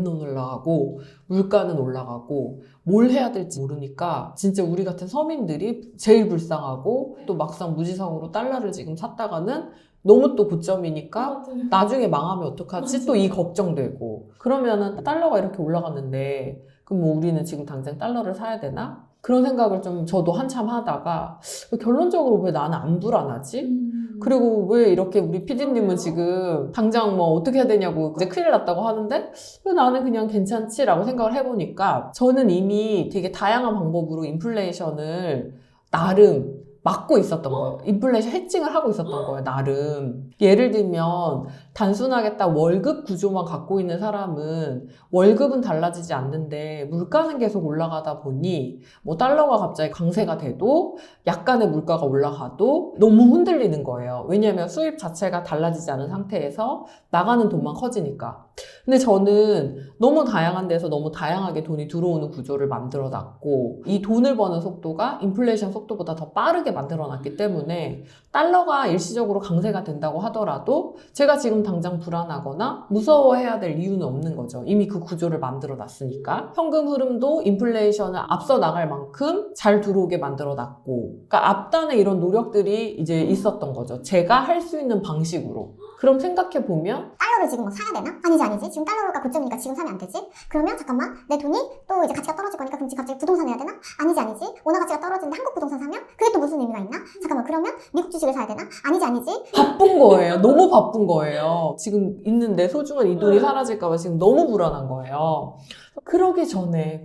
올라가고 물가는 올라가고 뭘 해야 될지 모르니까 진짜 우리 같은 서민들이 제일 불쌍하고 또 막상 무지성으로 달러를 지금 샀다가는 너무 또 고점이니까 나중에 망하면 어떡하지? 또 이 걱정되고 그러면은 달러가 이렇게 올라갔는데 그럼 뭐 우리는 지금 당장 달러를 사야 되나? 그런 생각을 좀 저도 한참 하다가 결론적으로 왜 나는 안 불안하지? 그리고 왜 이렇게 우리 PD님은 지금 당장 뭐 어떻게 해야 되냐고 이제 큰일 났다고 하는데 왜 나는 그냥 괜찮지라고 생각을 해보니까 저는 이미 되게 다양한 방법으로 인플레이션을 나름 막고 있었던 거예요. 인플레이션 해칭을 하고 있었던 거예요, 나름. 예를 들면 단순하게 딱 월급 구조만 갖고 있는 사람은 월급은 달라지지 않는데 물가는 계속 올라가다 보니 뭐 달러가 갑자기 강세가 돼도 약간의 물가가 올라가도 너무 흔들리는 거예요. 왜냐하면 수입 자체가 달라지지 않은 상태에서 나가는 돈만 커지니까. 근데 저는 너무 다양한 데서 너무 다양하게 돈이 들어오는 구조를 만들어 놨고 이 돈을 버는 속도가 인플레이션 속도보다 더 빠르게 만들어 놨기 때문에 달러가 일시적으로 강세가 된다고 하더라도 제가 지금 당장 불안하거나 무서워해야 될 이유는 없는 거죠. 이미 그 구조를 만들어 놨으니까. 현금 흐름도 인플레이션을 앞서 나갈 만큼 잘 들어오게 만들어 놨고 그러니까 앞단에 이런 노력들이 이제 있었던 거죠. 제가 할 수 있는 방식으로. 그럼 생각해보면 달러를 지금 막 사야 되나? 아니지. 지금 달러가 고점이니까 지금 사면 안 되지? 그러면 잠깐만, 내 돈이 또 이제 가치가 떨어질 거니까 그럼 지금 갑자기 부동산 해야 되나? 아니지. 원화 가치가 떨어지는데 한국 부동산 사면 그게 또 무슨 의미가 있나? 잠깐만, 그러면 미국 주식을 사야 되나? 아니지. 바쁜 거예요. 너무 바쁜 거예요. 지금 있는 내 소중한 이 돈이 사라질까봐 지금 너무 불안한 거예요. 그러기 전에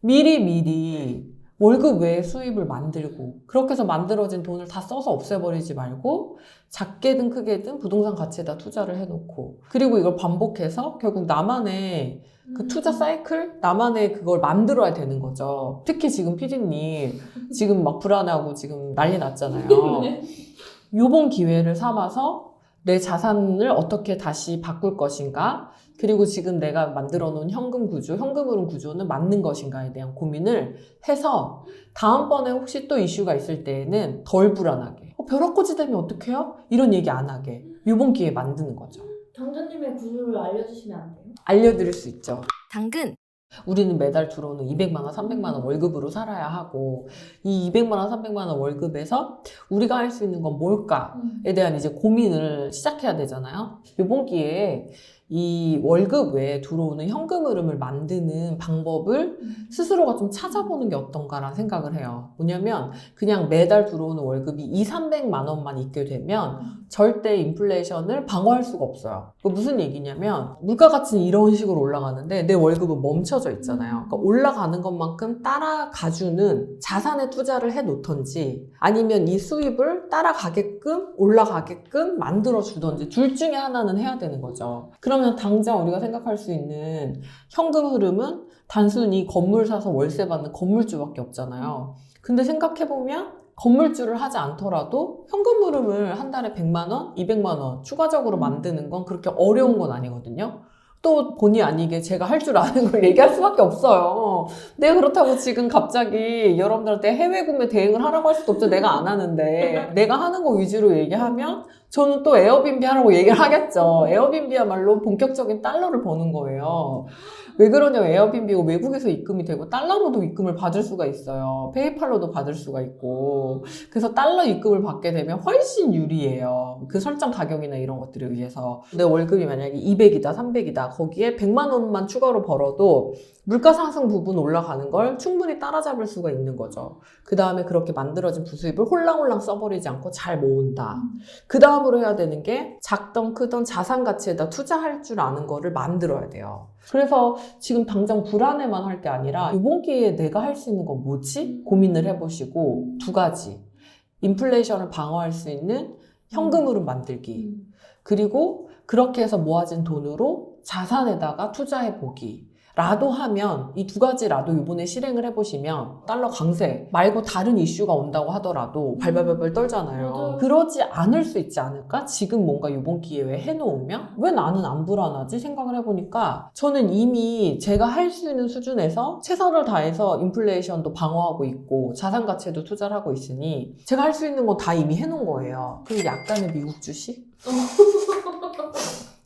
미리 월급 외에 수입을 만들고 그렇게 해서 만들어진 돈을 다 써서 없애버리지 말고 작게든 크게든 부동산 가치에다 투자를 해놓고 그리고 이걸 반복해서 결국 나만의 그 투자 사이클? 나만의 그걸 만들어야 되는 거죠. 특히 지금 PD님 지금 막 불안하고 지금 난리 났잖아요. 요번 기회를 삼아서 내 자산을 어떻게 다시 바꿀 것인가? 그리고 지금 내가 만들어 놓은 현금 흐름 구조는 맞는 것인가에 대한 고민을 해서 다음번에 혹시 또 이슈가 있을 때에는 덜 불안하게 벼락거지 되면 어떡해요? 이런 얘기 안 하게 요번 기회에 만드는 거죠. 당근님의 구조를 알려주시면 안 돼요? 알려드릴 수 있죠. 당근 우리는 매달 들어오는 200만 원, 300만 원 월급으로 살아야 하고 이 200만 원, 300만 원 월급에서 우리가 할 수 있는 건 뭘까에 대한 이제 고민을 시작해야 되잖아요. 이번 기회에 이 월급 외에 들어오는 현금 흐름을 만드는 방법을 스스로가 좀 찾아보는 게 어떤가라는 생각을 해요. 뭐냐면 그냥 매달 들어오는 월급이 200~300만 원만 있게 되면 절대 인플레이션을 방어할 수가 없어요. 그 무슨 얘기냐면 물가 가치는 이런 식으로 올라가는데 내 월급은 멈춰져 있잖아요. 그러니까 올라가는 것만큼 따라가주는 자산에 투자를 해놓던지 아니면 이 수입을 따라가게끔 올라가게끔 만들어주던지 둘 중에 하나는 해야 되는 거죠. 그러면 당장 우리가 생각할 수 있는 현금 흐름은 단순히 건물 사서 월세 받는 건물주밖에 없잖아요. 근데 생각해보면 건물주를 하지 않더라도 현금 흐름을 한 달에 100만 원, 200만 원 추가적으로 만드는 건 그렇게 어려운 건 아니거든요. 또 본의 아니게 제가 할 줄 아는 걸 얘기할 수밖에 없어요. 내가 그렇다고 지금 갑자기 여러분들한테 해외 구매 대행을 하라고 할 수도 없죠. 내가 안 하는데. 내가 하는 거 위주로 얘기하면 저는 또 에어비앤비 하라고 얘기를 하겠죠. 에어비앤비야말로 본격적인 달러를 버는 거예요. 왜 그러냐면 에어비앤비가 외국에서 입금이 되고 달러로도 입금을 받을 수가 있어요. 페이팔로도 받을 수가 있고. 그래서 달러 입금을 받게 되면 훨씬 유리해요. 그 설정 가격이나 이런 것들에 의해서. 내 월급이 만약에 200이다, 300이다. 거기에 100만 원만 추가로 벌어도 물가 상승 부분 올라가는 걸 충분히 따라잡을 수가 있는 거죠. 그 다음에 그렇게 만들어진 부수입을 홀랑홀랑 써버리지 않고 잘 모은다. 그 다음으로 해야 되는 게 작던 크던 자산 가치에다 투자할 줄 아는 거를 만들어야 돼요. 그래서 지금 당장 불안해만 할 게 아니라 이번 기회에 내가 할 수 있는 건 뭐지? 고민을 해보시고 두 가지. 인플레이션을 방어할 수 있는 현금 흐름 만들기. 그리고 그렇게 해서 모아진 돈으로 자산에다가 투자해보기. 라도 하면 이 두 가지라도 이번에 실행을 해보시면 달러 강세 말고 다른 이슈가 온다고 하더라도 발발발발 떨잖아요. 맞아요. 그러지 않을 수 있지 않을까? 지금 뭔가 이번 기회에 해놓으면 왜 나는 안 불안하지? 생각을 해보니까 저는 이미 제가 할 수 있는 수준에서 최선을 다해서 인플레이션도 방어하고 있고 자산 가치에도 투자를 하고 있으니 제가 할 수 있는 건 다 이미 해놓은 거예요. 그리고 약간의 미국 주식?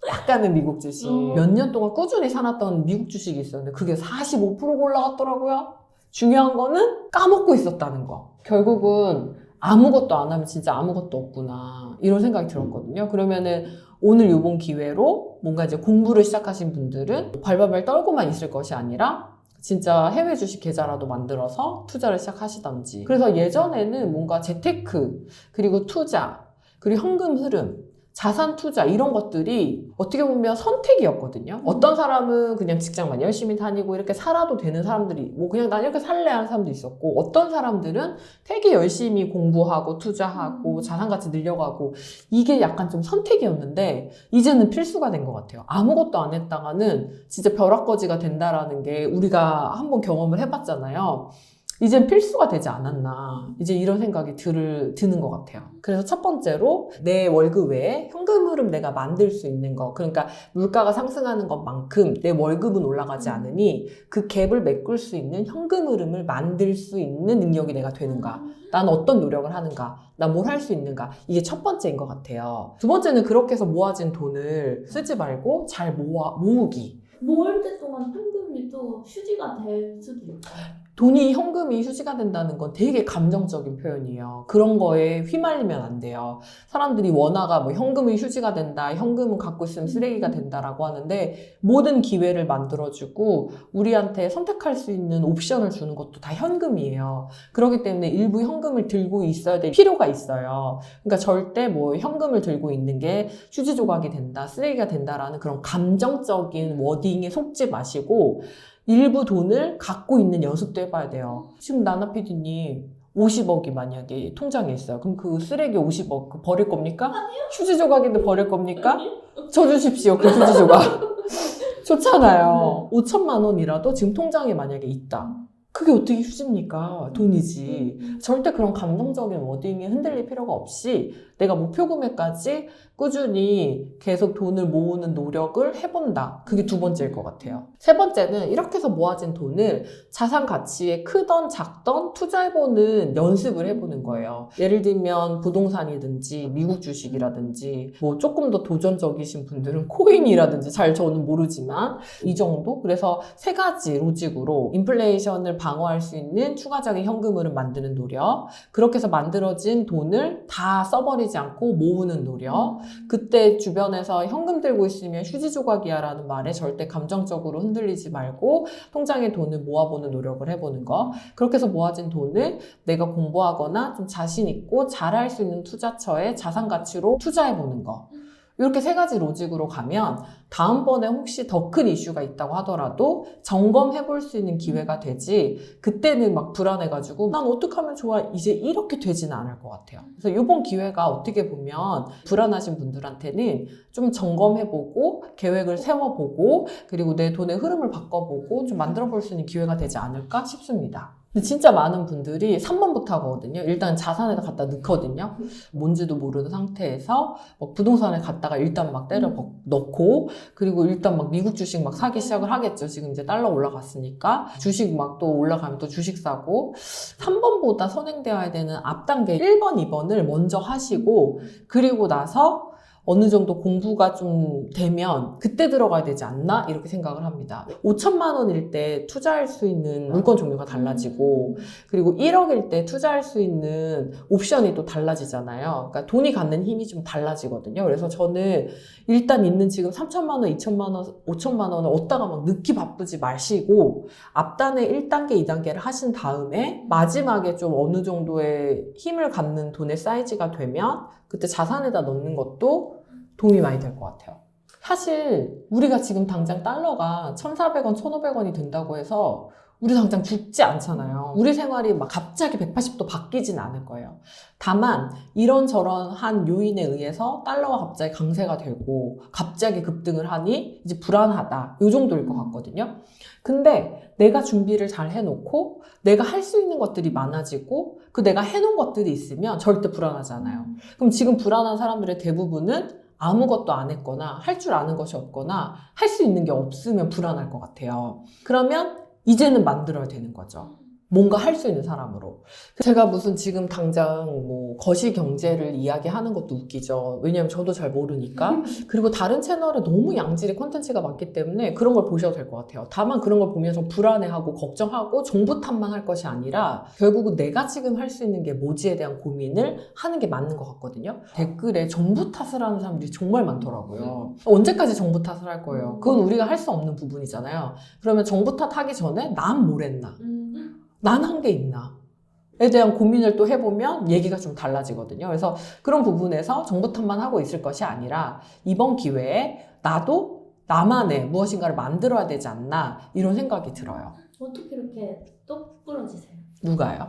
약간은 미국 주식. 몇 년 동안 꾸준히 사놨던 미국 주식이 있었는데 그게 45%가 올라갔더라고요. 중요한 거는 까먹고 있었다는 거. 결국은 아무것도 안 하면 진짜 아무것도 없구나. 이런 생각이 들었거든요. 그러면은 오늘 요번 기회로 뭔가 이제 공부를 시작하신 분들은 발발발 떨고만 있을 것이 아니라 진짜 해외 주식 계좌라도 만들어서 투자를 시작하시던지. 그래서 예전에는 뭔가 재테크, 그리고 투자, 그리고 현금 흐름, 자산 투자 이런 것들이 어떻게 보면 선택이었거든요. 어떤 사람은 그냥 직장만 열심히 다니고 이렇게 살아도 되는 사람들이 뭐 그냥 난 이렇게 살래 하는 사람도 있었고 어떤 사람들은 되게 열심히 공부하고 투자하고 자산가치 늘려가고 이게 약간 좀 선택이었는데 이제는 필수가 된 것 같아요. 아무것도 안 했다가는 진짜 벼락거지가 된다라는 게 우리가 한번 경험을 해봤잖아요. 이젠 필수가 되지 않았나 이제 이런 생각이 드는 것 같아요. 그래서 첫 번째로 내 월급 외에 현금 흐름 내가 만들 수 있는 거, 그러니까 물가가 상승하는 것만큼 내 월급은 올라가지 않으니 그 갭을 메꿀 수 있는 현금 흐름을 만들 수 있는 능력이 내가 되는가, 난 어떤 노력을 하는가, 난 뭘 할 수 있는가, 이게 첫 번째인 것 같아요. 두 번째는 그렇게 해서 모아진 돈을 쓰지 말고 잘 모으기. 모을 때 동안 현금이 또 휴지가 될 수도 있고. 돈이 현금이 휴지가 된다는 건 되게 감정적인 표현이에요. 그런 거에 휘말리면 안 돼요. 사람들이 원화가 뭐 현금이 휴지가 된다, 현금은 갖고 있으면 쓰레기가 된다라고 하는데 모든 기회를 만들어주고 우리한테 선택할 수 있는 옵션을 주는 것도 다 현금이에요. 그렇기 때문에 일부 현금을 들고 있어야 될 필요가 있어요. 그러니까 절대 뭐 현금을 들고 있는 게 휴지 조각이 된다, 쓰레기가 된다라는 그런 감정적인 워딩에 속지 마시고 일부 돈을 갖고 있는 연습도 해봐야 돼요. 지금 나나 PD님 50억이 만약에 통장에 있어요. 그럼 그 쓰레기 50억 버릴 겁니까? 아니요. 휴지 조각인데 버릴 겁니까? 저 주십시오. 그 휴지 조각. 좋잖아요. 5천만 원이라도 지금 통장에 만약에 있다. 그게 어떻게 휴지입니까? 돈이지. 절대 그런 감정적인 워딩에 흔들릴 필요가 없이 내가 목표 금액까지 꾸준히 계속 돈을 모으는 노력을 해본다. 그게 두 번째일 것 같아요. 세 번째는 이렇게 해서 모아진 돈을 자산 가치에 크던 작던 투자해보는 연습을 해보는 거예요. 예를 들면 부동산이든지 미국 주식이라든지 뭐 조금 더 도전적이신 분들은 코인이라든지 잘 저는 모르지만 이 정도? 그래서 세 가지 로직으로 인플레이션을 방어할 수 있는 추가적인 현금흐름 만드는 노력, 그렇게 해서 만들어진 돈을 다 써버리지 않고 모으는 노력, 그때 주변에서 현금 들고 있으면 휴지 조각이야 라는 말에 절대 감정적으로 흔들리지 말고 통장에 돈을 모아보는 노력을 해보는 거, 그렇게 해서 모아진 돈을 내가 공부하거나 좀 자신 있고 잘할 수 있는 투자처에 자산 가치로 투자해보는 거, 이렇게 세 가지 로직으로 가면 다음번에 혹시 더 큰 이슈가 있다고 하더라도 점검해 볼 수 있는 기회가 되지, 그때는 막 불안해가지고 난 어떻게 하면 좋아 이제 이렇게 되지는 않을 것 같아요. 그래서 이번 기회가 어떻게 보면 불안하신 분들한테는 좀 점검해보고 계획을 세워보고 그리고 내 돈의 흐름을 바꿔보고 좀 만들어 볼 수 있는 기회가 되지 않을까 싶습니다. 근데 진짜 많은 분들이 3번부터 하거든요. 일단 자산에다 갖다 넣거든요. 뭔지도 모르는 상태에서 막 부동산에 갖다가 일단 막 때려 넣고, 그리고 일단 막 미국 주식 막 사기 시작을 하겠죠. 지금 이제 달러 올라갔으니까 주식 막 또 올라가면 또 주식 사고. 3번보다 선행되어야 되는 앞 단계 1번, 2번을 먼저 하시고, 그리고 나서 어느 정도 공부가 좀 되면 그때 들어가야 되지 않나 이렇게 생각을 합니다. 5천만 원일 때 투자할 수 있는 물건 종류가 달라지고, 그리고 1억일 때 투자할 수 있는 옵션이 또 달라지잖아요. 그러니까 돈이 갖는 힘이 좀 달라지거든요. 그래서 저는 일단 있는 지금 3천만 원, 2천만 원, 5천만 원을 얻다가 막 넣기 바쁘지 마시고 앞단에 1단계, 2단계를 하신 다음에 마지막에 좀 어느 정도의 힘을 갖는 돈의 사이즈가 되면 그때 자산에다 넣는 것도 도움이 많이 될 것 같아요. 사실 우리가 지금 당장 달러가 1,400원, 1,500원이 된다고 해서 우리 당장 죽지 않잖아요. 우리 생활이 막 갑자기 180도 바뀌진 않을 거예요. 다만 이런저런 한 요인에 의해서 달러가 갑자기 강세가 되고 갑자기 급등을 하니 이제 불안하다, 이 정도일 것 같거든요. 근데 내가 준비를 잘 해놓고 내가 할 수 있는 것들이 많아지고 그 내가 해놓은 것들이 있으면 절대 불안하지 않아요. 그럼 지금 불안한 사람들의 대부분은 아무것도 안 했거나 할 줄 아는 것이 없거나 할 수 있는 게 없으면 불안할 것 같아요. 그러면 이제는 만들어야 되는 거죠. 뭔가 할 수 있는 사람으로. 제가 무슨 지금 당장 뭐 거시경제를 이야기하는 것도 웃기죠. 왜냐면 저도 잘 모르니까. 그리고 다른 채널에 너무 양질의 콘텐츠가 많기 때문에 그런 걸 보셔도 될 것 같아요. 다만 그런 걸 보면서 불안해하고 걱정하고 정보 탓만 할 것이 아니라 결국은 내가 지금 할 수 있는 게 뭐지에 대한 고민을 하는 게 맞는 것 같거든요. 댓글에 정보 탓을 하는 사람들이 정말 많더라고요. 언제까지 정보 탓을 할 거예요? 그건 우리가 할 수 없는 부분이잖아요. 그러면 정보 탓하기 전에 난 뭘 했나? 난 한 게 있나? 에 대한 고민을 또 해보면 얘기가 좀 달라지거든요. 그래서 그런 부분에서 정보 탓만 하고 있을 것이 아니라 이번 기회에 나도 나만의 무엇인가를 만들어야 되지 않나 이런 생각이 들어요. 어떻게 이렇게 똑부러지세요? 누가요?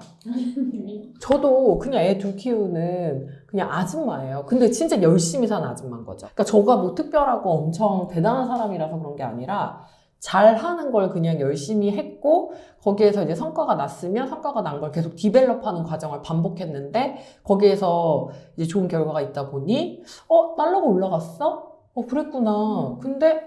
저도 그냥 애 둘 키우는 그냥 아줌마예요. 근데 진짜 열심히 사는 아줌마인 거죠. 그러니까 저가 뭐 특별하고 엄청 대단한 사람이라서 그런 게 아니라 잘하는 걸 그냥 열심히 했고 거기에서 이제 성과가 났으면 성과가 난 걸 계속 디벨롭하는 과정을 반복했는데 거기에서 이제 좋은 결과가 있다 보니 달러가 올라갔어? 그랬구나. 근데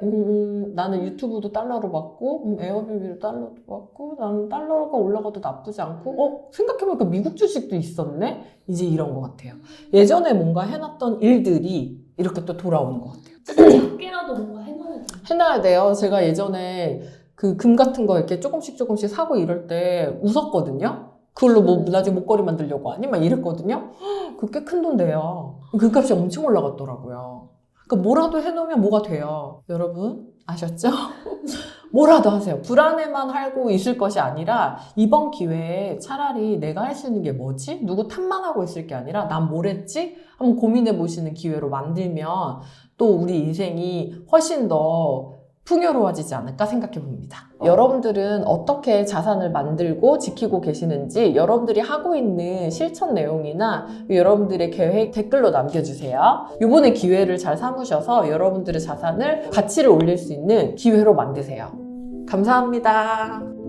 나는 유튜브도 달러로 받고 에어비비도 달러로 받고 나는 달러가 올라가도 나쁘지 않고 생각해보니까 미국 주식도 있었네? 이제 이런 것 같아요. 예전에 뭔가 해놨던 일들이 이렇게 또 돌아오는 것 같아요. 작게라도 뭔가 해놔야 돼요. 해놔야 돼요. 제가 예전에 그 금 같은 거 이렇게 조금씩 사고 이럴 때 웃었거든요. 그걸로 뭐 나중에 목걸이 만들려고 하니? 막 이랬거든요. 그게 꽤 큰 돈 돼요. 그 값이 엄청 올라갔더라고요. 그러니까 뭐라도 해놓으면 뭐가 돼요. 여러분 아셨죠? 뭐라도 하세요. 불안해만 하고 있을 것이 아니라 이번 기회에 차라리 내가 할 수 있는 게 뭐지? 누구 탓만 하고 있을 게 아니라 난 뭘 했지? 한번 고민해 보시는 기회로 만들면 또 우리 인생이 훨씬 더 풍요로워지지 않을까 생각해 봅니다. 여러분들은 어떻게 자산을 만들고 지키고 계시는지 여러분들이 하고 있는 실천 내용이나 여러분들의 계획 댓글로 남겨주세요. 이번에 기회를 잘 삼으셔서 여러분들의 자산을 가치를 올릴 수 있는 기회로 만드세요. 감사합니다.